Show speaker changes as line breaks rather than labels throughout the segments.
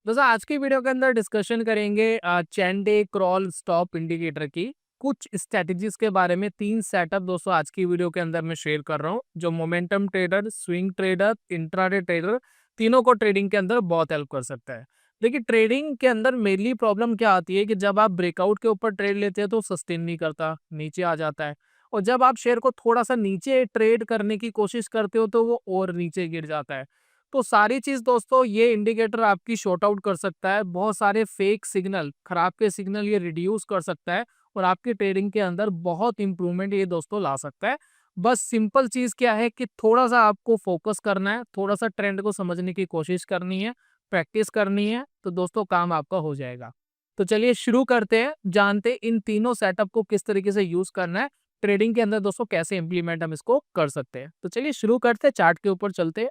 दोस्तों आज की वीडियो के अंदर डिस्कशन करेंगे चैन डे क्रॉल स्टॉप इंडिकेटर की कुछ स्ट्रेटजीज के बारे में। तीन सेटअप दोस्तों आज की वीडियो के अंदर मैं शेयर कर रहा हूं, जो momentum trader, swing trader, intraday trader तीनों को ट्रेडिंग के अंदर बहुत हेल्प कर सकता है। देखिए ट्रेडिंग के अंदर मेनली प्रॉब्लम क्या आती है कि जब आप ब्रेकआउट के ऊपर ट्रेड लेते हैं तो सस्टेन नहीं करता, नीचे आ जाता है। और जब आप शेयर को थोड़ा सा नीचे ट्रेड करने की कोशिश करते हो तो वो और नीचे गिर जाता है। तो सारी चीज दोस्तों ये इंडिकेटर आपकी शॉर्ट आउट कर सकता है, बहुत सारे फेक सिग्नल, खराब के सिग्नल ये रिड्यूस कर सकता है और आपकी ट्रेडिंग के अंदर बहुत इंप्रूवमेंट ये दोस्तों ला सकता है। बस सिंपल चीज क्या है कि थोड़ा सा आपको फोकस करना है, थोड़ा सा ट्रेंड को समझने की कोशिश करनी है, प्रैक्टिस करनी है, तो दोस्तों काम आपका हो जाएगा। तो चलिए शुरू करते हैं, जानते हैं इन तीनों सेटअप को किस तरीके से यूज करना है ट्रेडिंग के अंदर दोस्तों, कैसे इंप्लीमेंट हम इसको कर सकते हैं। तो चलिए शुरू करते हैं, चार्ट के ऊपर चलते हैं।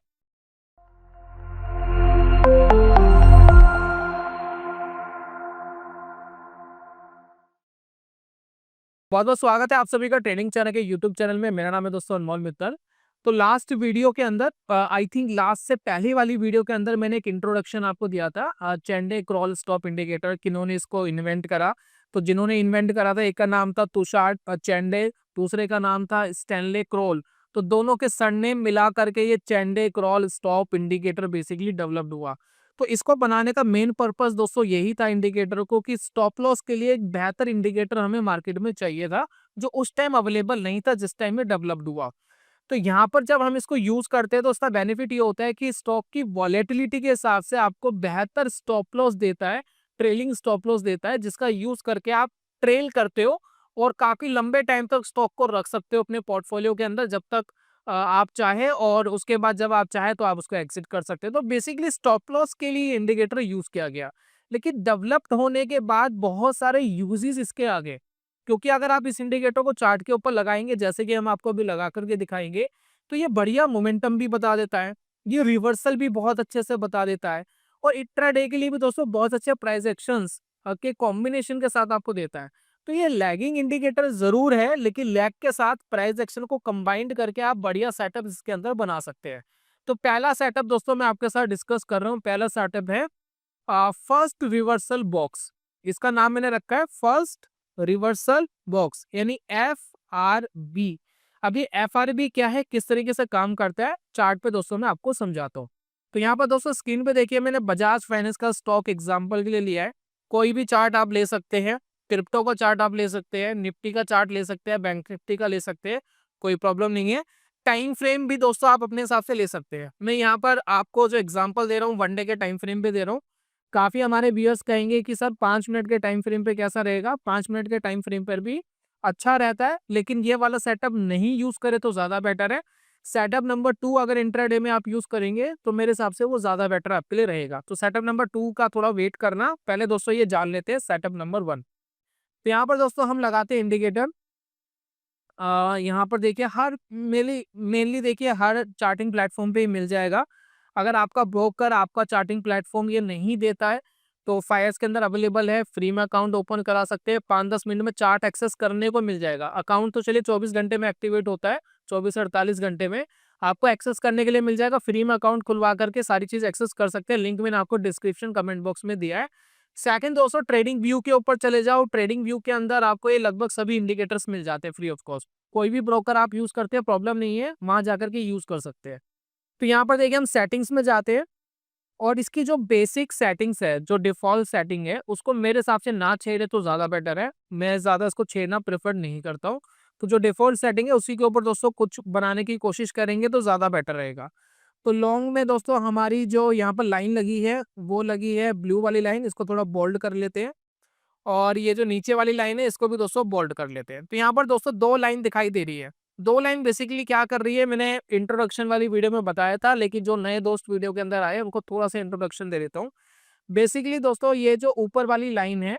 बहुत बहुत स्वागत है आप सभी का ट्रेनिंग चैनल के यूट्यूब चैनल में। मेरा नाम है दोस्तों अनमोल मित्तल। तो लास्ट वीडियो के अंदर आई थिंक लास्ट से पहली वाली वीडियो के अंदर मैंने एक इंट्रोडक्शन आपको दिया था चैंडे क्रॉल स्टॉप इंडिकेटर, किन्होंने इसको इन्वेंट करा। तो जिन्होंने इन्वेंट करा था, एक का नाम था तुषार चैंडे, दूसरे का नाम था स्टैनले क्रॉल। तो दोनों के सरनेम मिला करके ये चैंडे crawl stop indicator basically developed हुआ। तो इसको बनाने का मेन पर्पस दोस्तों यही था इंडिकेटर को, कि स्टॉप लॉस के लिए एक बेहतर इंडिकेटर हमें मार्केट में चाहिए था, जो उस टाइम अवेलेबल नहीं था जिस टाइम में डेवलप्ड हुआ। तो यहाँ पर जब हम इसको यूज करते हैं तो उसका बेनिफिट ये होता है कि स्टॉक की वॉलेटिलिटी के हिसाब से आपको बेहतर स्टॉप लॉस देता है, ट्रेलिंग स्टॉप लॉस देता है, जिसका यूज करके आप ट्रेल करते हो और काफी लंबे टाइम तक स्टॉक को रख सकते हो अपने पोर्टफोलियो के अंदर, जब तक आप चाहे, और उसके बाद जब आप चाहे तो आप उसको एग्जिट कर सकते हो। तो बेसिकली स्टॉप लॉस के लिए इंडिकेटर यूज किया गया, लेकिन डेवलप्ड होने के बाद बहुत सारे यूजेस इसके आगे, क्योंकि अगर आप इस इंडिकेटर को चार्ट के ऊपर लगाएंगे, जैसे कि हम आपको अभी लगा करके दिखाएंगे, तो ये बढ़िया मोमेंटम भी बता देता है, ये रिवर्सल भी बहुत अच्छे से बता देता है, और इंट्राडे के लिए भी दोस्तों बहुत अच्छे प्राइस एक्शंस के कॉम्बिनेशन के साथ आपको देता है। तो ये लैगिंग इंडिकेटर जरूर है, लेकिन लैग के साथ प्राइस एक्शन को कंबाइंड करके आप बढ़िया सेटअप इसके अंदर बना सकते हैं। तो पहला सेटअप दोस्तों मैं आपके साथ डिस्कस कर रहा हूँ। पहला सेटअप है फर्स्ट रिवर्सल बॉक्स। इसका नाम मैंने रखा है फर्स्ट रिवर्सल बॉक्स, यानी FRB। अब ये FRB क्या है, किस तरीके से काम करता है, चार्ट पे दोस्तों मैं आपको समझाता हूँ। तो यहाँ पर दोस्तों स्क्रीन पे देखिए, मैंने बजाज फाइनेंस का स्टॉक एग्जांपल के लिए लिया है। कोई भी चार्ट आप ले सकते हैं, क्रिप्टो का चार्ट आप ले सकते हैं, निफ्टी का चार्ट ले सकते हैं, बैंक निफ्टी का ले सकते हैं, कोई प्रॉब्लम नहीं है। टाइम फ्रेम भी दोस्तों आप अपने हिसाब से ले सकते हैं। मैं यहाँ पर आपको जो एग्जांपल दे रहा हूँ, 1 डे के टाइम फ्रेम पे दे रहा हूँ। काफी हमारे व्यूअर्स कहेंगे कि सर 5 मिनट के टाइम फ्रेम पे कैसा रहेगा। 5 मिनट के टाइम फ्रेम पर भी अच्छा रहता है, लेकिन ये वाला सेटअप नहीं यूज करे तो ज्यादा बेटर है। सेटअप नंबर 2 अगर इंट्राडे में आप यूज करेंगे तो मेरे हिसाब से वो ज्यादा बेटर आपके लिए रहेगा। तो सेटअप नंबर 2 का थोड़ा वेट करना, पहले दोस्तों ये जान लेते हैं सेटअप नंबर 1। तो यहाँ पर दोस्तों हम लगाते हैं इंडिकेटर। यहाँ पर देखिए हर मेनली मेनली देखिए हर चार्टिंग प्लेटफॉर्म पे ही मिल जाएगा। अगर आपका ब्रोकर आपका चार्टिंग प्लेटफॉर्म ये नहीं देता है तो फायर्स के अंदर अवेलेबल है, फ्री में अकाउंट ओपन करा सकते हैं, 5-10 मिनट में चार्ट एक्सेस करने को मिल जाएगा। अकाउंट तो चलिए 24 घंटे में एक्टिवेट होता है, 24 से 48 घंटे में आपको एक्सेस करने के लिए मिल जाएगा। फ्री में अकाउंट खुलवा करके सारी चीज एक्सेस कर सकते हैं। लिंक मैंने आपको डिस्क्रिप्शन कमेंट बॉक्स में दिया है। सेकंड दोस्तों ट्रेडिंग व्यू के ऊपर चले जाओ। ट्रेडिंग व्यू के अंदर आपको ये लगभग सभी इंडिकेटर्स मिल जाते हैं फ्री ऑफ कॉस्ट। कोई भी ब्रोकर आप यूज करते हैं प्रॉब्लम नहीं है, वहां जाकर के यूज कर सकते हैं। तो यहाँ पर देखिए हम सेटिंग्स में जाते हैं, और इसकी जो बेसिक सेटिंग्स है, जो डिफॉल्ट सेटिंग है, उसको मेरे हिसाब से ना छेड़े तो ज्यादा बेटर है। मैं ज्यादा इसको छेड़ना प्रेफर नहीं करता हूँ। तो जो डिफॉल्ट सेटिंग है उसी के ऊपर दोस्तों कुछ बनाने की कोशिश करेंगे तो ज्यादा बेटर रहेगा। तो लॉन्ग में दोस्तों हमारी जो यहाँ पर लाइन लगी है वो लगी है ब्लू वाली लाइन, इसको थोड़ा बोल्ड कर लेते हैं। और ये जो नीचे वाली लाइन है इसको भी दोस्तों बोल्ड कर लेते हैं। तो यहाँ पर दोस्तों दो लाइन दिखाई दे रही है। दो लाइन बेसिकली क्या कर रही है, मैंने इंट्रोडक्शन वाली वीडियो में बताया था, लेकिन जो नए दोस्त वीडियो के अंदर आए उनको थोड़ा सा इंट्रोडक्शन दे देता हूँ। बेसिकली दोस्तों ये जो ऊपर वाली लाइन है,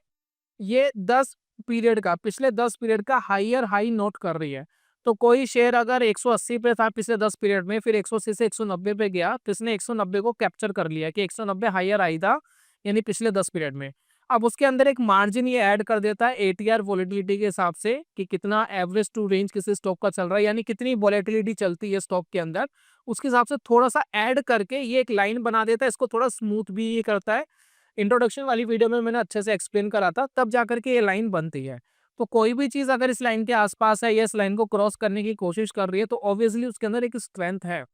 ये 10 पीरियड का, पिछले 10 पीरियड का हाईयर हाई नोट कर रही है। तो कोई शेयर अगर 180 पे था पिछले 10 पीरियड में, फिर 180 से 190 पे गया, तो इसने 190 को कैप्चर कर लिया कि 190 हाईयर आई था, यानी पिछले 10 पीरियड में। अब उसके अंदर एक मार्जिन ये ऐड कर देता है एटीआर वॉलेटिलिटी के हिसाब से, कि कितना एवरेज टू रेंज किसी स्टॉक का चल रहा है, यानी कितनी वॉलेटिलिटी चलती है स्टॉक के अंदर, उसके हिसाब से थोड़ा सा ऐड करके ये एक लाइन बना देता है। इसको थोड़ा स्मूथ भी ये करता है। इंट्रोडक्शन वाली वीडियो में मैंने अच्छे से एक्सप्लेन करा था, तब जाकर के ये लाइन बनती है। तो कोई भी चीज़ अगर इस लाइन के आसपास है या इस लाइन को क्रॉस करने की कोशिश कर रही है, तो ऑब्वियसली उसके अंदर एक स्ट्रेंथ है।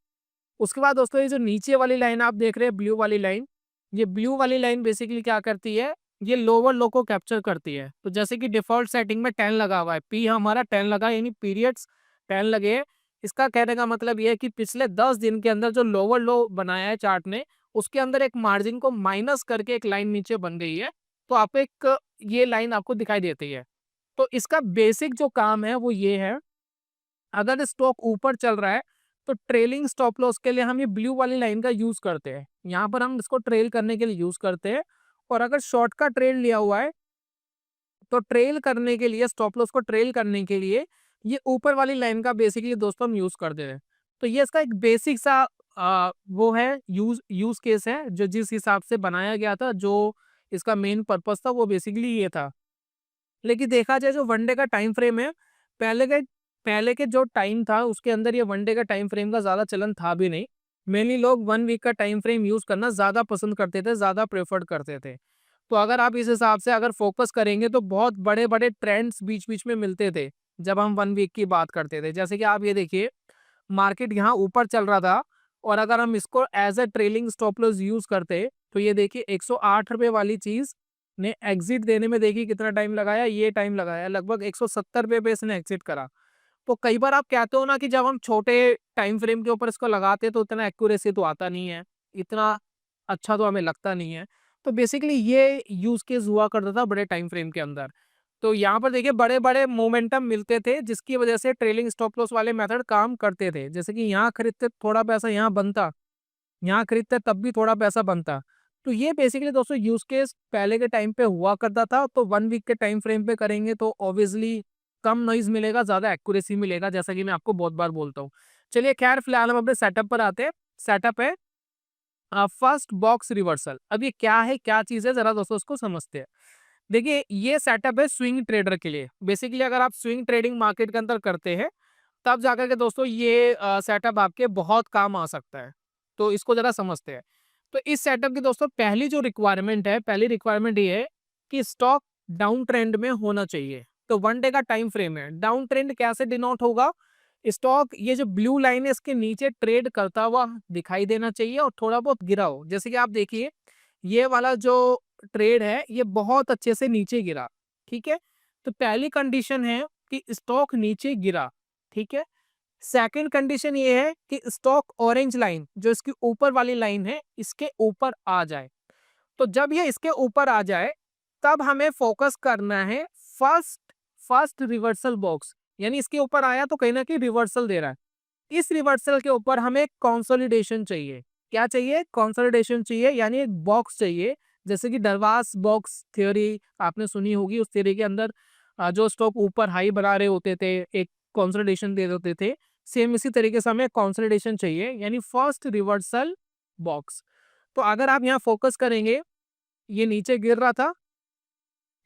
उसके बाद दोस्तों ये जो नीचे वाली लाइन आप देख रहे हैं, ब्लू वाली लाइन, ये ब्लू वाली लाइन बेसिकली क्या करती है, ये लोअर लो को कैप्चर करती है। तो जैसे कि डिफॉल्ट सेटिंग में 10 लगा हुआ है, पी हमारा 10 लगा, यानी पीरियड्स 10 लगे हैं। इसका कहने का मतलब ये है कि पिछले 10 दिन के अंदर जो लोअर लो बनाया है चार्ट ने, उसके अंदर एक मार्जिन को माइनस करके एक लाइन नीचे बन गई है। तो आप एक ये लाइन आपको दिखाई देती है। तो इसका बेसिक जो काम है वो ये है, अगर स्टॉक ऊपर चल रहा है तो ट्रेलिंग स्टॉप लॉस के लिए हम ये ब्लू वाली लाइन का यूज करते हैं। यहाँ पर हम इसको ट्रेल करने के लिए यूज करते हैं। और अगर शॉर्ट का ट्रेल लिया हुआ है तो ट्रेल करने के लिए, स्टॉप लॉस को ट्रेल करने के लिए ये ऊपर वाली लाइन का बेसिकली दोस्तों हम यूज करते हैं। तो ये इसका एक बेसिक सा वो है, यूज केस है, जो जिस हिसाब से बनाया गया था, जो इसका मेन पर्पस था वो बेसिकली ये था। लेकिन देखा जाए जो वनडे का टाइम फ्रेम है, पहले के पहले के जो टाइम था उसके अंदर ये वनडे का टाइम फ्रेम का ज़्यादा चलन था भी नहीं। मेनली लोग 1 वीक का टाइम फ्रेम यूज़ करना ज़्यादा पसंद करते थे, ज़्यादा प्रेफर्ड करते थे। तो अगर आप इस हिसाब से अगर फोकस करेंगे तो बहुत बड़े-बड़े ट्रेंड्स बीच-बीच में मिलते थे, जब हम 1 वीक की बात करते थे। जैसे कि आप ये देखिए, मार्केट यहाँ ऊपर चल रहा था और अगर हम इसको as a trailing stop loss use करते, तो ये देखिए ₹108 वाली चीज़ ने एग्जिट देने में देखिए कितना टाइम लगाया, ये टाइम लगाया लगभग ₹170 पे इसने एग्जिट करा। तो कई बार आप कहते हो ना कि जब हम छोटे टाइम फ्रेम के ऊपर इसको लगाते हैं तो उतना एक्यूरेसी तो आता नहीं है, इतना अच्छा तो हमें लगता नहीं है। तो बेसिकली ये यूज़ केस हुआ करता था बड़े टाइम फ्रेम के अंदर। तो यहाँ पर देखिए बड़े-बड़े मोमेंटम मिलते थे, जिसकी वजह से ट्रेलिंग स्टॉप लॉस वाले मेथड काम करते थे। जैसे कि यहाँ खरीदते थोड़ा पैसा यहाँ बनता, यहाँ खरीदते तब भी थोड़ा पैसा बनता। तो ये बेसिकली दोस्तों यूज़ केस पहले के टाइम पे हुआ करता था। तो 1 वीक के टाइम फ्रेम पे करेंगे तो ऑब्वियसली कम नॉइज़ मिलेगा, ज़्यादा एक्यूरेसी मिलेगा, जैसा कि मैं आपको बहुत बार बोलता हूँ। चलिए खैर फिलहाल हम अपने सेटअप पर आते हैं। सेटअप है फर्स्ट बॉक्स रिवर्सल। अब ये क्या है, क्या चीज़ है, ज़रा दोस्तों उसको समझते हैं। देखिए ये सेटअप है स्विंग ट्रेडर के लिए। बेसिकली अगर आप स्विंग ट्रेडिंग मार्केट के अंदर करते हैं, तब जाकर के दोस्तों ये सेटअप आपके बहुत काम आ सकता है। तो इसको ज़रा समझते हैं। तो इस सेटअप की दोस्तों पहली जो रिक्वायरमेंट है, पहली रिक्वायरमेंट ये है कि स्टॉक डाउन ट्रेंड में होना चाहिए। तो 1 डे का टाइम फ्रेम है। डाउन ट्रेंड कैसे डिनोट होगा? स्टॉक ये जो ब्लू लाइन है इसके नीचे ट्रेड करता हुआ दिखाई देना चाहिए और थोड़ा बहुत गिरा हो। जैसे कि आप देखिए, ये वाला जो ट्रेड है ये बहुत अच्छे से नीचे गिरा, ठीक है? तो पहली कंडीशन है कि स्टॉक नीचे गिरा, ठीक है? सेकंड कंडीशन ये है कि स्टॉक ऑरेंज लाइन जो इसकी ऊपर वाली लाइन है, इसके ऊपर आ जाए। तो जब ये इसके ऊपर आ जाए, तब हमें फोकस करना है फर्स्ट फर्स्ट रिवर्सल बॉक्स, यानी इसके ऊपर आया तो कहीं ना कहीं रिवर्सल दे रहा है। इस रिवर्सल के ऊपर हमें कंसोलिडेशन चाहिए। क्या चाहिए? कंसोलिडेशन चाहिए, यानी एक बॉक्स चाहिए। जैसे कि डरवास बॉक्स थ्योरी आपने सुनी होगी, उस थ्योरी के अंदर जो स्टॉक ऊपर हाई बना रहे होते थे, एक कंसोलिडेशन दे देते थे। सेम इसी तरीके से हमें कंसोलिडेशन चाहिए, यानी फर्स्ट रिवर्सल बॉक्स। तो अगर आप यहाँ फोकस करेंगे, ये नीचे गिर रहा था,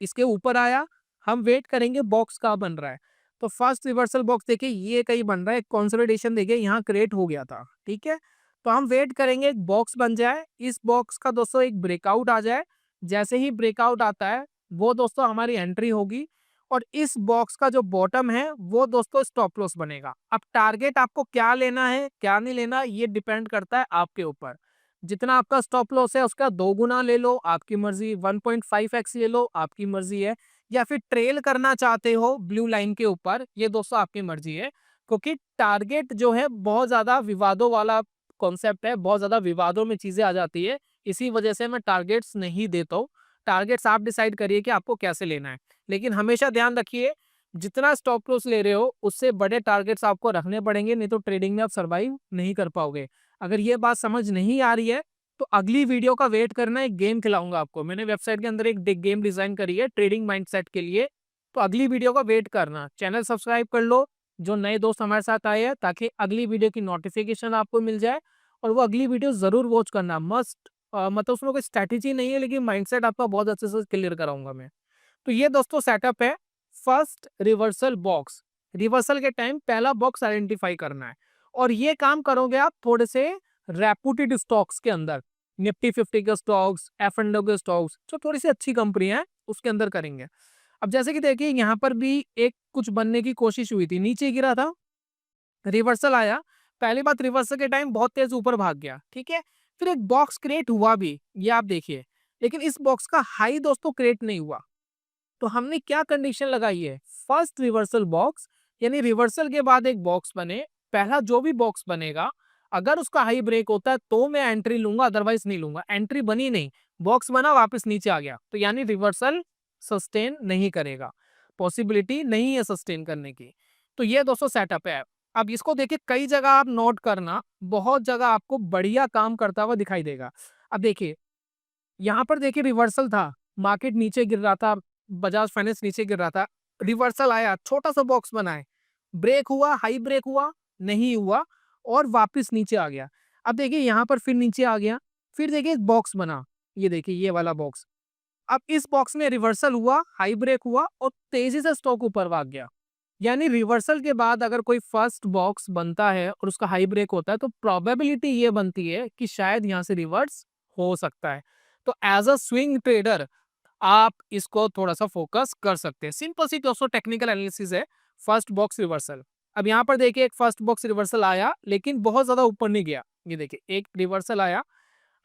इसके ऊपर आया, हम वेट करेंगे बॉक्स कहाँ बन रहा है। तो फर्स्ट रिवर्सल बॉक्स देखिए ये कहीं बन रहा है, कंसोलिडेशन देखिए यहाँ क्रिएट हो गया था, ठीक है? तो हम वेट करेंगे एक बॉक्स बन जाए, इस बॉक्स का दोस्तों एक ब्रेकआउट आ जाए। जैसे ही ब्रेकआउट आता है, वो दोस्तों हमारी एंट्री होगी और इस बॉक्स का जो बॉटम है वो दोस्तों स्टॉप लॉस बनेगा। अब टारगेट आपको क्या लेना है, क्या नहीं लेना, ये डिपेंड करता है आपके ऊपर। जितना आपका स्टॉप लॉस है उसका 2 गुना ले लो, आपकी मर्जी, 1.5x ले लो, आपकी मर्जी है, या फिर ट्रेल करना चाहते हो ब्लू लाइन के ऊपर, ये दोस्तों आपकी मर्जी है। क्योंकि टारगेट जो है बहुत ज्यादा विवादों वाला कॉन्सेप्ट है, बहुत ज्यादा विवादों में चीजें आ जाती है, इसी वजह से मैं टारगेट्स नहीं देता हूँ। टारगेट्स आप डिसाइड करिए कि आपको कैसे लेना है, लेकिन हमेशा ध्यान रखिए जितना स्टॉप लॉस ले रहे हो उससे बड़े टारगेट्स आपको रखने पड़ेंगे, नहीं तो ट्रेडिंग में आप सर्वाइव नहीं कर पाओगे। अगर ये बात समझ नहीं आ रही है तो अगली वीडियो का वेट करना, एक गेम खिलाऊंगा आपको। मैंने वेबसाइट के अंदर एक गेम डिजाइन करी है ट्रेडिंग माइंडसेट के लिए, तो अगली वीडियो का वेट करना। चैनल सब्सक्राइब कर लो जो नए दोस्त हमारे साथ आए हैं, ताकि अगली वीडियो की नोटिफिकेशन आपको मिल जाए और वो अगली वीडियो जरूर वॉच करना मस्ट। मतलब उसमें कोई स्ट्रैटेजी नहीं है, लेकिन माइंडसेट आपका बहुत अच्छे से क्लियर कराऊंगा मैं। तो ये दोस्तों सेटअप है फर्स्ट रिवर्सल बॉक्स। रिवर्सल के टाइम पहला बॉक्स आइडेंटिफाई करना है और ये काम करोगे आप थोड़े से रेपुटेड स्टॉक्स के अंदर। निफ्टी 50 के स्टॉक्स, F&O के स्टॉक्स, जो थोड़ी सी अच्छी कंपनी है उसके अंदर करेंगे। अब जैसे कि देखिए यहाँ पर भी एक कुछ बनने की कोशिश हुई थी, नीचे गिरा था, रिवर्सल आया। पहली बात, रिवर्सल के टाइम बहुत तेज ऊपर भाग गया, ठीक है। फिर एक बॉक्स क्रिएट हुआ भी, ये आप देखिए, लेकिन इस बॉक्स का हाई दोस्तों क्रिएट नहीं हुआ। तो हमने क्या कंडीशन लगाई है, फर्स्ट रिवर्सल बॉक्स, यानी रिवर्सल के बाद एक बॉक्स बने, पहला जो भी बॉक्स बनेगा अगर उसका हाई ब्रेक होता है तो मैं एंट्री लूंगा, अदरवाइज नहीं लूंगा। एंट्री बनी नहीं, बॉक्स बना वापस नीचे आ गया, तो यानी रिवर्सल सस्टेन नहीं करेगा, पॉसिबिलिटी नहीं है सस्टेन करने की। तो ये दोस्तों सेटअप है। अब इसको देखिए, कई जगह आप नोट करना, बहुत जगह आपको बढ़िया काम करता हुआ दिखाई देगा। अब देखिए यहाँ पर देखिए रिवर्सल था, मार्केट नीचे गिर रहा था, बजाज फाइनेंस नीचे गिर रहा था, रिवर्सल आया, छोटा सा बॉक्स बनाए, ब्रेक हुआ, हाई ब्रेक हुआ, नहीं हुआ, और वापस नीचे आ गया। अब देखिए यहाँ पर फिर नीचे आ गया, फिर देखिए एक बॉक्स बना, ये देखिए ये वाला बॉक्स। अब इस बॉक्स में रिवर्सल हुआ, हाई ब्रेक हुआ, और तेजी से स्टॉक ऊपर भाग गया। यानी रिवर्सल के बाद अगर कोई फर्स्ट बॉक्स बनता है और उसका हाई ब्रेक होता है, तो प्रोबेबिलिटी ये बनती है कि शायद यहाँ से रिवर्स हो सकता है। तो एज अ स्विंग ट्रेडर आप इसको थोड़ा सा फोकस कर सकते हैं। सिंपल सी दोस्तों टेक्निकल एनालिसिस है, फर्स्ट बॉक्स रिवर्सल। अब यहाँ पर देखिए एक फर्स्ट बॉक्स रिवर्सल आया, लेकिन बहुत ज्यादा ऊपर नहीं गया। ये देखिए एक रिवर्सल आया,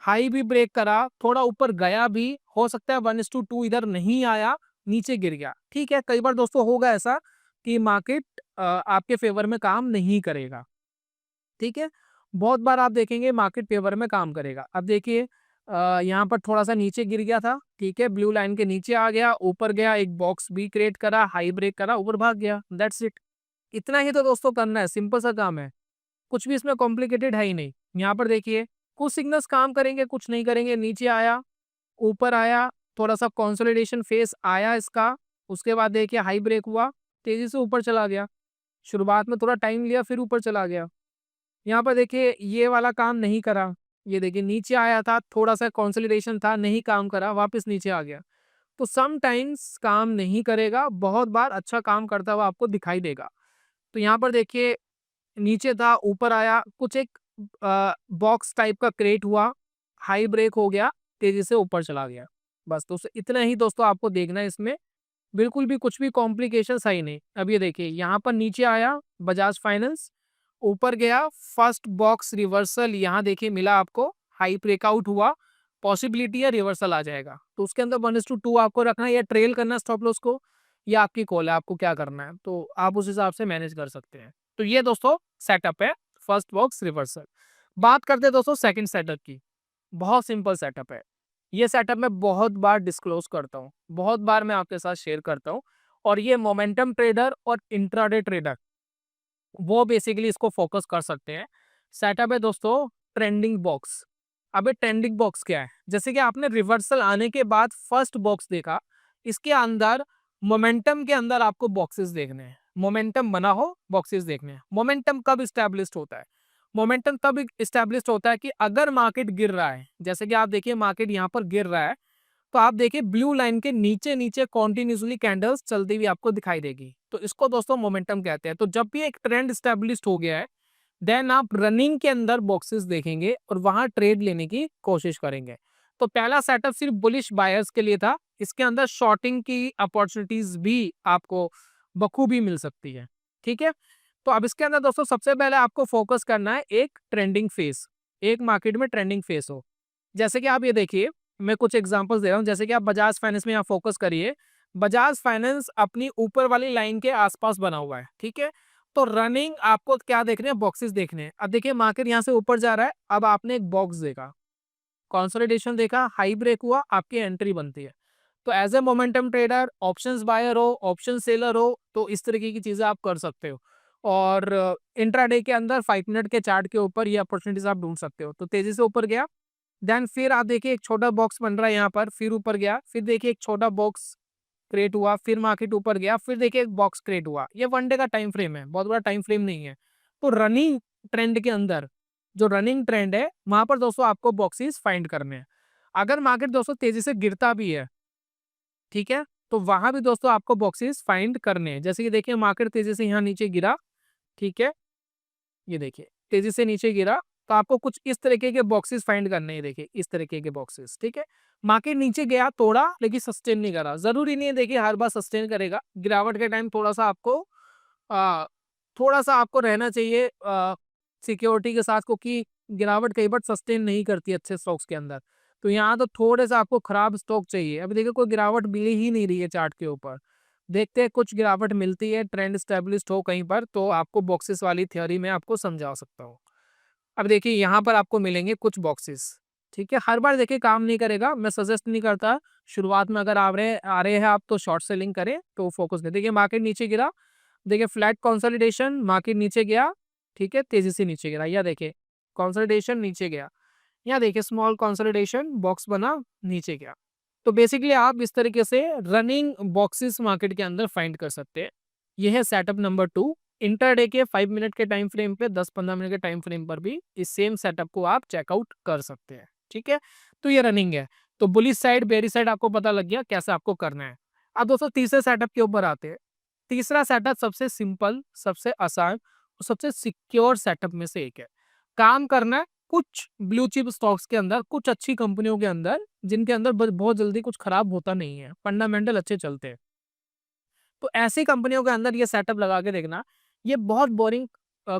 हाई भी ब्रेक करा, थोड़ा ऊपर गया भी, हो सकता है 1:2 इधर नहीं आया, नीचे गिर गया। ठीक है, कई बार दोस्तों होगा ऐसा कि मार्केट आपके फेवर में काम नहीं करेगा, ठीक है। बहुत बार आप देखेंगे मार्केट फेवर में काम करेगा। अब देखिए यहाँ पर थोड़ा सा नीचे गिर गया था, ठीक है, ब्लू लाइन के नीचे आ गया, ऊपर गया, एक बॉक्स भी क्रिएट करा, हाई ब्रेक करा, ऊपर भाग गया, दैट्स इट। इतना ही तो दोस्तों करना है, सिंपल सा काम है, कुछ भी इसमें कॉम्प्लिकेटेड है ही नहीं। यहाँ पर देखिए कुछ सिग्नल्स काम करेंगे, कुछ नहीं करेंगे, नीचे आया, ऊपर आया, थोड़ा सा कंसोलिडेशन फेस आया इसका, उसके बाद देखिए हाई ब्रेक हुआ, तेजी से ऊपर चला गया, शुरुआत में थोड़ा टाइम लिया, फिर ऊपर चला गया। यहाँ पर देखिए ये वाला काम नहीं करा, ये देखिए नीचे आया था, थोड़ा सा कंसोलिडेशन था, नहीं काम करा, वापस नीचे आ गया। तो समटाइम्स काम नहीं करेगा, बहुत बार अच्छा काम करता हुआ आपको दिखाई देगा। तो यहाँ पर देखिए नीचे था, ऊपर आया, कुछ एक बॉक्स टाइप का क्रिएट हुआ, हाई ब्रेक हो गया, तेजी से ऊपर चला गया। बस दोस्तों इतना ही दोस्तों आपको देखना है इसमें, बिल्कुल भी कुछ भी कॉम्प्लिकेशन सही नहीं। अब ये देखिए यहाँ पर नीचे आया बजाज फाइनेंस, ऊपर गया, फर्स्ट बॉक्स रिवर्सल यहाँ देखिए मिला आपको, हाई ब्रेकआउट हुआ, पॉसिबिलिटी है रिवर्सल आ जाएगा। तो उसके अंदर 1:2 आपको रखना है, या ट्रेल करना स्टॉप लॉस को, या आपकी कॉल है, आपको क्या करना है, तो आप उस हिसाब से मैनेज कर सकते हैं। तो ये दोस्तों सेटअप है फर्स्ट बॉक्स रिवर्सल। बात करते हैं दोस्तों सेकंड सेटअप की, बहुत सिंपल सेटअप है। ये सेटअप मैं बहुत बार डिस्क्लोज करता हूँ, बहुत बार मैं आपके साथ शेयर करता हूँ, और ये मोमेंटम ट्रेडर और इंट्राडे ट्रेडर वो बेसिकली इसको फोकस कर सकते हैं। सेटअप है दोस्तों ट्रेंडिंग बॉक्स। अब ये ट्रेंडिंग बॉक्स क्या है, जैसे कि आपने रिवर्सल आने के बाद फर्स्ट बॉक्स देखा, इसके अंदर मोमेंटम के अंदर आपको बॉक्सेस देखने हैं, मोमेंटम बना हो बॉक्सेस देखने हैं। मोमेंटम कब स्टैब्लिश्ड होता है, मोमेंटम तब स्टैब्लिश्ड होता है कि अगर मार्केट गिर रहा है, जैसे कि आप देखिए मार्केट यहाँ पर गिर रहा है, तो आप देखिए ब्लू लाइन के नीचे नीचे कॉन्टिन्यूसली कैंडल्स चलती हुई आपको दिखाई देगी, तो इसको दोस्तों मोमेंटम कहते हैं। तो जब भी एक ट्रेंड स्टैब्लिश्ड हो गया है, देन आप रनिंग के अंदर बॉक्सेस देखेंगे और वहां ट्रेड लेने की कोशिश करेंगे। तो पहला सेटअप सिर्फ बुलिश बायर्स के लिए था, इसके अंदर शॉर्टिंग की अपॉर्चुनिटीज भी आपको बखूबी मिल सकती है, ठीक है। तो अब इसके अंदर दोस्तों सबसे पहले आपको फोकस करना है एक ट्रेंडिंग फेस, एक मार्केट में ट्रेंडिंग फेस हो। जैसे कि आप ये देखिए, मैं कुछ एग्जांपल्स दे रहा हूं, जैसे कि आप बजाज फाइनेंस में यहाँ फोकस करिए, बजाज फाइनेंस अपनी ऊपर वाली लाइन के आसपास बना हुआ है, ठीक है। तो रनिंग आपको क्या देखने हैं, बॉक्सेस देखने हैं। अब देखिए मार्केट यहाँ से ऊपर जा रहा है, अब आपने एक बॉक्स देखा, कंसोलिडेशन देखा, हाई ब्रेक हुआ, आपकी एंट्री बनती है। तो as a momentum trader, options buyer हो, ऑप्शन सेलर हो, तो इस तरीके की चीजें आप कर सकते हो। और इंट्राडे के अंदर 5 मिनट के चार्ट के ऊपर ये अपॉर्चुनिटीज आप ढूंढ सकते हो। तो तेजी से ऊपर गया, देन फिर आप देखिए एक छोटा बॉक्स बन रहा है यहाँ पर, फिर ऊपर गया, फिर देखिए एक छोटा बॉक्स क्रिएट हुआ, फिर मार्केट ऊपर गया, फिर देखिए एक बॉक्स क्रिएट हुआ। ये 1 डे का टाइम फ्रेम है, बहुत बड़ा टाइम फ्रेम नहीं है। तो रनिंग ट्रेंड के अंदर, जो रनिंग ट्रेंड है वहां पर दोस्तों आपको बॉक्सेस फाइंड करने हैं। अगर मार्केट दोस्तों तेजी से गिरता भी है, ठीक है, तो वहां भी दोस्तों आपको बॉक्सेस फाइंड करने हैं। जैसे कि देखिए मार्केट तेजी से यहाँ नीचे गिरा, ठीक है, ये देखिए तेजी से नीचे गिरा, तो आपको कुछ इस तरीके के बॉक्सेस फाइंड करने हैं, देखिए इस तरीके के बॉक्सेस, ठीक है। मार्केट नीचे गया तोड़ा लेकिन सस्टेन नहीं करा, जरूरी नहीं है देखिए हर बार सस्टेन करेगा, गिरावट के टाइम थोड़ा सा आपको रहना चाहिए सिक्योरिटी के साथ, क्योंकि गिरावट कई बार सस्टेन नहीं करती अच्छे स्टॉक्स के अंदर। तो यहाँ तो थोड़े सा आपको खराब स्टॉक चाहिए। अभी देखिए कोई गिरावट मिल ही नहीं रही है चार्ट के ऊपर, देखते हैं कुछ गिरावट मिलती है, ट्रेंड स्टेबलिश हो कहीं पर, तो आपको बॉक्सेस वाली थ्योरी में आपको समझा सकता हूँ। अब देखिए यहाँ पर आपको मिलेंगे कुछ बॉक्सेस, ठीक है। हर बार देखिए काम नहीं करेगा, मैं सजेस्ट नहीं करता शुरुआत में, अगर आ रहे हैं आप तो शॉर्ट सेलिंग करें तो फोकस करें। देखिए मार्केट नीचे गिरा, देखिए फ्लैट कंसोलिडेशन, मार्केट नीचे गया, ठीक है, तेजी से नीचे गिरा, या देखिए कंसोलिडेशन नीचे गया, यहाँ देखिए स्मॉल कंसोलिडेशन बॉक्स बना नीचे गया। तो बेसिकली आप इस तरीके से रनिंग बॉक्सेस मार्केट के अंदर फाइंड कर सकते हैं। यह है सेटअप नंबर 2। इंटरडे के 5 मिनट के टाइम फ्रेम पे, 10-15 मिनट के टाइम फ्रेम पर भी इस सेम सेटअप को आप चेकआउट कर सकते हैं, ठीक है। तो ये रनिंग है। तो बुलिश साइड बेरिश साइड आपको पता लग गया कैसे आपको करना है। अब दोस्तों तीसरे सेटअप के ऊपर आते हैं। तीसरा सेटअप सबसे सिंपल, सबसे आसान और सबसे सिक्योर सेटअप में से एक है। काम करना है कुछ ब्लू चिप स्टॉक्स के अंदर, कुछ अच्छी कंपनियों के अंदर, जिनके अंदर बहुत जल्दी कुछ खराब होता नहीं है, फंडामेंटल अच्छे चलते हैं। तो ऐसी कंपनियों के अंदर ये सेटअप लगा के देखना। ये बहुत बोरिंग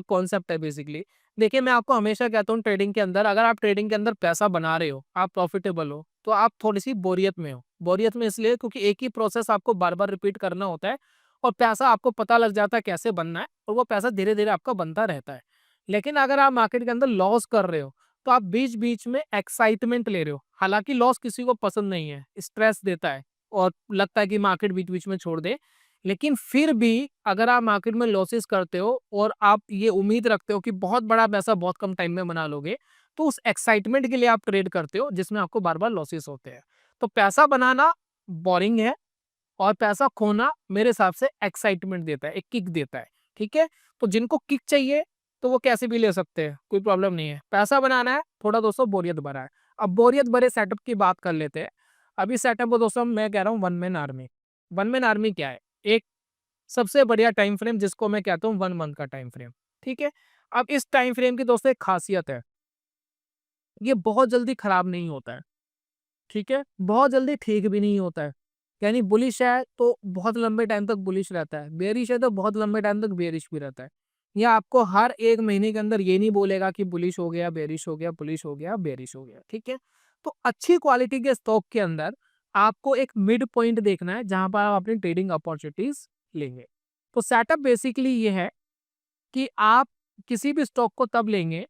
कॉन्सेप्ट है बेसिकली। देखिए मैं आपको हमेशा कहता हूँ ट्रेडिंग के अंदर, अगर आप ट्रेडिंग के अंदर पैसा बना रहे हो, आप प्रॉफिटेबल हो, तो आप थोड़ी सी बोरियत में हो। बोरियत में इसलिए क्योंकि एक ही प्रोसेस आपको बार बार रिपीट करना होता है, और पैसा आपको पता लग जाता है कैसे बनना है, और वो पैसा धीरे धीरे आपका बनता रहता है। लेकिन अगर आप मार्केट के अंदर लॉस कर रहे हो, तो आप बीच बीच में एक्साइटमेंट ले रहे हो। हालांकि लॉस किसी को पसंद नहीं है, स्ट्रेस देता है और लगता है कि मार्केट बीच बीच में छोड़ दे। लेकिन फिर भी अगर आप मार्केट में लॉसेस करते हो और आप ये उम्मीद रखते हो कि बहुत बड़ा पैसा बहुत कम टाइम में बना लोगे, तो उस एक्साइटमेंट के लिए आप ट्रेड करते हो जिसमें आपको बार बार लॉसेस होते हैं। तो पैसा बनाना बोरिंग है, और पैसा खोना मेरे हिसाब से एक्साइटमेंट देता है, एक किक देता है, ठीक है। तो जिनको किक चाहिए तो वो कैसे भी ले सकते हैं, कोई प्रॉब्लम नहीं है। पैसा बनाना है थोड़ा दोस्तों बोरियत भरा है। अब बोरियत भरे सेटअप की बात कर लेते हैं। अभी सेटअप को दोस्तों मैं कह रहा हूँ one man army. One man army क्या है? एक सबसे बढ़िया टाइम फ्रेम जिसको मैं कहता हूँ 1 मंथ का टाइम फ्रेम, ठीक है। अब इस टाइम फ्रेम की दोस्तों एक खासियत है, ये बहुत जल्दी खराब नहीं होता है, ठीक है, बहुत जल्दी ठीक भी नहीं होता है। यानी बुलिश है तो बहुत लंबे टाइम तक बुलिश रहता है, बेरिश है तो बहुत लंबे टाइम तक बेरिश भी रहता है। यह आपको हर एक महीने के अंदर ये नहीं बोलेगा कि बुलिश हो गया, बेरिश हो गया, बुलिश हो गया, बेरिश हो गया, ठीक है। तो अच्छी क्वालिटी के स्टॉक के अंदर आपको एक मिड पॉइंट देखना है जहां पर आप अपनी ट्रेडिंग अपॉर्चुनिटीज लेंगे। तो सेटअप बेसिकली ये है कि आप किसी भी स्टॉक को तब लेंगे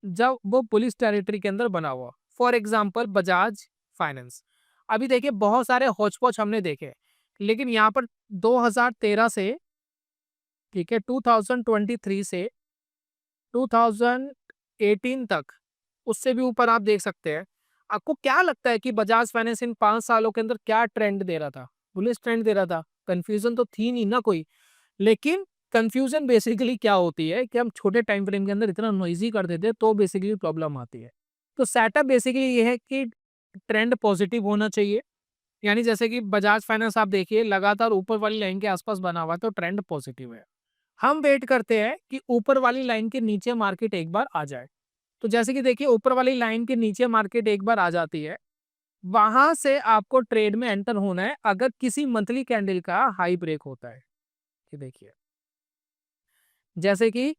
जब वो पुलिस टेरिटरी के अंदर बना हुआ। For example Bajaj finance. अभी देखिए बहुत सारे हौच पौच हमने देखे, लेकिन यहाँ पर 2013 से, ठीक है, 2023 से 2018 तक, उससे भी ऊपर आप देख सकते हैं। आपको क्या लगता है कि बजाज फाइनेंस इन 5 सालों के अंदर क्या ट्रेंड दे रहा था? बुलिश ट्रेंड दे रहा था, कंफ्यूजन तो थी नहीं ना कोई। लेकिन कंफ्यूजन बेसिकली क्या होती है कि हम छोटे टाइम फ्रेम के अंदर इतना नॉइजी कर देते हैं तो बेसिकली प्रॉब्लम आती है। तो सेटअप बेसिकली ये है कि ट्रेंड पॉजिटिव होना चाहिए। यानी जैसे कि बजाज फाइनेंस आप देखिए लगातार ऊपर वाली लाइन के आसपास बना हुआ है, तो ट्रेंड पॉजिटिव है। हम वेट करते हैं कि ऊपर वाली लाइन के नीचे मार्केट एक बार आ जाए। तो जैसे कि देखिए ऊपर वाली लाइन के नीचे मार्केट एक बार आ जाती है, वहां से आपको ट्रेड में एंटर होना है अगर किसी मंथली कैंडल का हाई ब्रेक होता है। ये देखिए जैसे कि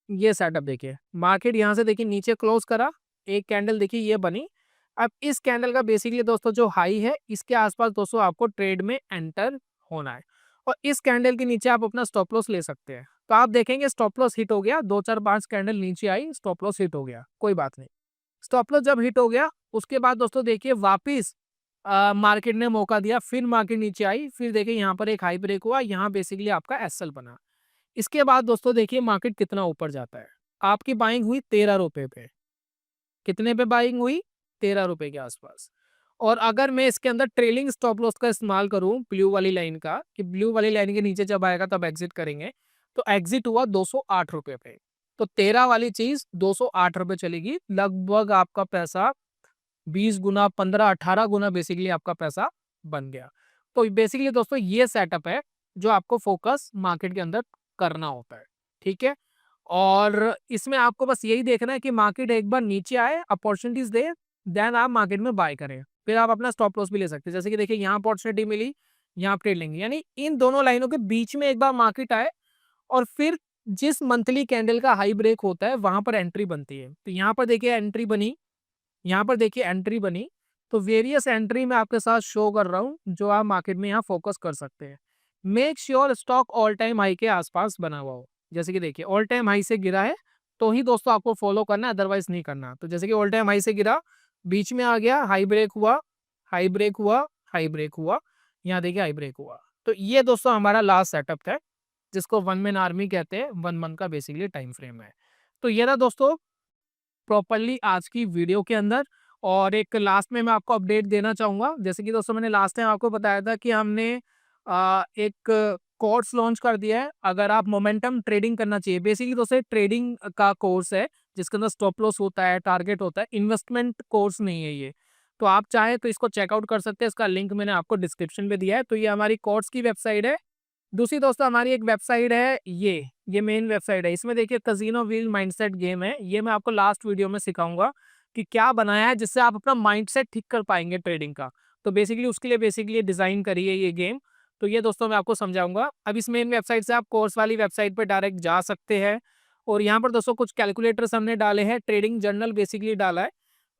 ये सेटअप देखिए, मार्केट यहाँ से देखिए नीचे क्लोज करा, एक कैंडल देखिए ये बनी। अब इस कैंडल का बेसिकली दोस्तों जो हाई है, इसके आसपास दोस्तों आपको ट्रेड में एंटर होना है, और इस कैंडल के नीचे आप अपना स्टॉप लॉस ले सकते हैं। तो आप देखेंगे स्टॉप लॉस हिट हो गया, 2 4 5 कैंडल नीचे आई, स्टॉप लॉस हिट हो गया, कोई बात नहीं। स्टॉप लॉस जब हिट हो गया उसके बाद दोस्तों देखिए वापिस मार्केट ने मौका दिया, फिर मार्केट नीचे आई, फिर देखिए यहाँ पर एक हाई ब्रेक हुआ, यहाँ बेसिकली आपका एसएल बना। इसके बाद दोस्तों देखिए मार्केट कितना ऊपर जाता है। आपकी बाइंग हुई 13 रुपए पे, कितने पे बाइंग हुई? 13 रुपए के आसपास। और अगर मैं इसके अंदर ट्रेलिंग स्टॉप लॉस का इस्तेमाल करूं ब्लू वाली लाइन का, कि ब्लू वाली लाइन के नीचे जब आएगा तब एग्जिट करेंगे, तो एग्जिट हुआ 208 रुपए पे। तो 13 वाली चीज 208 रुपए चलेगी, लगभग आपका पैसा 20 गुना, 15 18 गुना बेसिकली आपका पैसा बन गया। तो बेसिकली दोस्तों ये सेटअप है जो आपको फोकस मार्केट के अंदर करना होता है, ठीक है। और इसमें आपको बस यही देखना है कि मार्केट एक बार नीचे आए, अपॉर्चुनिटीज दे, देन आप मार्केट में बाय करें। फिर आप अपना स्टॉप लॉस भी ले सकते हैं। जैसे कि देखिए यहाँ अपॉर्चुनिटी मिली, यहाँ आप ट्रेड लेंगे, यानी इन दोनों लाइनों के बीच में एक बार मार्केट आए और फिर जिस मंथली कैंडल का हाई ब्रेक होता है वहां पर एंट्री बनती है। तो यहाँ पर देखिए एंट्री बनी, यहाँ पर देखिए एंट्री बनी, तो वेरियस एंट्री मैं आपके साथ शो कर रहा हूँ जो आप मार्केट में यहाँ फोकस कर सकते हैं। Make sure stock all time high के आसपास बना हुआ हो। जैसे कि देखिए ऑल टाइम हाई से गिरा है तो ही दोस्तों आपको फॉलो करना है, अदरवाइज नहीं करना। तो जैसे कि ऑल टाइम हाई से गिरा, बीच में आ गया, हाई ब्रेक हुआ, हाई ब्रेक हुआ, हाई ब्रेक हुआ, यहाँ देखिए हाई ब्रेक हुआ। तो ये दोस्तों हमारा लास्ट सेटअप है जिसको वन मैन आर्मी कहते हैं, 1 मंथ का बेसिकली टाइम फ्रेम है। तो ये ना दोस्तों प्रॉपर्ली आज की वीडियो के अंदर। और एक लास्ट में मैं आपको अपडेट देना चाहूंगा। जैसे कि दोस्तों मैंने लास्ट टाइम आपको बताया था कि हमने एक कोर्स लॉन्च कर दिया है, अगर आप मोमेंटम ट्रेडिंग करना चाहिए। बेसिकली दोस्तों ट्रेडिंग का कोर्स है जिसके अंदर स्टॉप लॉस होता है, टारगेट होता है, इन्वेस्टमेंट कोर्स नहीं है ये। तो आप चाहे तो इसको चेकआउट कर सकते हैं, इसका लिंक मैंने आपको डिस्क्रिप्शन में दिया है। तो ये हमारी कोर्स की वेबसाइट है। दूसरी दोस्तों हमारी एक वेबसाइट है, ये मेन वेबसाइट है। इसमें देखिए कजिनो व्हील माइंडसेट गेम है, ये मैं आपको लास्ट वीडियो में सिखाऊंगा कि क्या बनाया है जिससे आप अपना माइंडसेट ठीक कर पाएंगे ट्रेडिंग का। तो बेसिकली उसके लिए बेसिकली डिजाइन करी है ये गेम। तो ये दोस्तों मैं आपको समझाऊंगा। अब इस मेन वेबसाइट से आप कोर्स वाली वेबसाइट पर डायरेक्ट जा सकते हैं। और यहाँ पर दोस्तों कुछ कैलकुलेटर्स हमने डाले हैं, ट्रेडिंग जर्नल बेसिकली डाला है।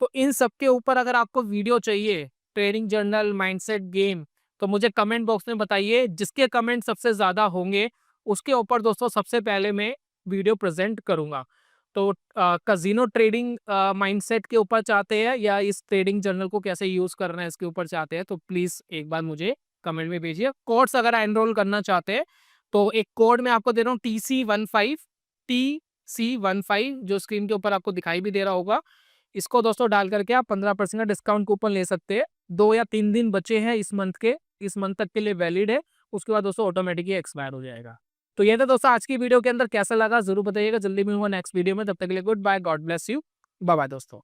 तो इन सब के ऊपर अगर आपको वीडियो चाहिए, ट्रेडिंग जर्नल, माइंडसेट गेम, तो मुझे कमेंट बॉक्स में बताइए। जिसके कमेंट सबसे ज्यादा होंगे उसके ऊपर दोस्तों सबसे पहले मैं वीडियो प्रेजेंट करूंगा। तो कजिनो ट्रेडिंग माइंडसेट के ऊपर चाहते हैं या इस ट्रेडिंग जर्नल को कैसे यूज करना है इसके ऊपर चाहते हैं, तो प्लीज एक बार मुझे कमेंट में भेजिए। कोर्स अगर एनरोल करना चाहते हैं तो एक कोड मैं आपको दे रहा हूँ, TC15 जो स्क्रीन के ऊपर आपको दिखाई भी दे रहा होगा। इसको दोस्तों डाल करके आप 15% का डिस्काउंट कूपन ले सकते हैं। 2 या 3 दिन बचे हैं इस मंथ के, इस मंथ तक के लिए वैलिड है। उसके बाद दोस्तों ऑटोमेटिकली एक्सपायर हो जाएगा। तो ये था दोस्तों आज की वीडियो के अंदर, कैसा लगा जरूर बताइएगा। जल्दी मिलूंगा नेक्स्ट वीडियो में, तब तक के लिए goodbye, God bless you, bye bye दोस्तों।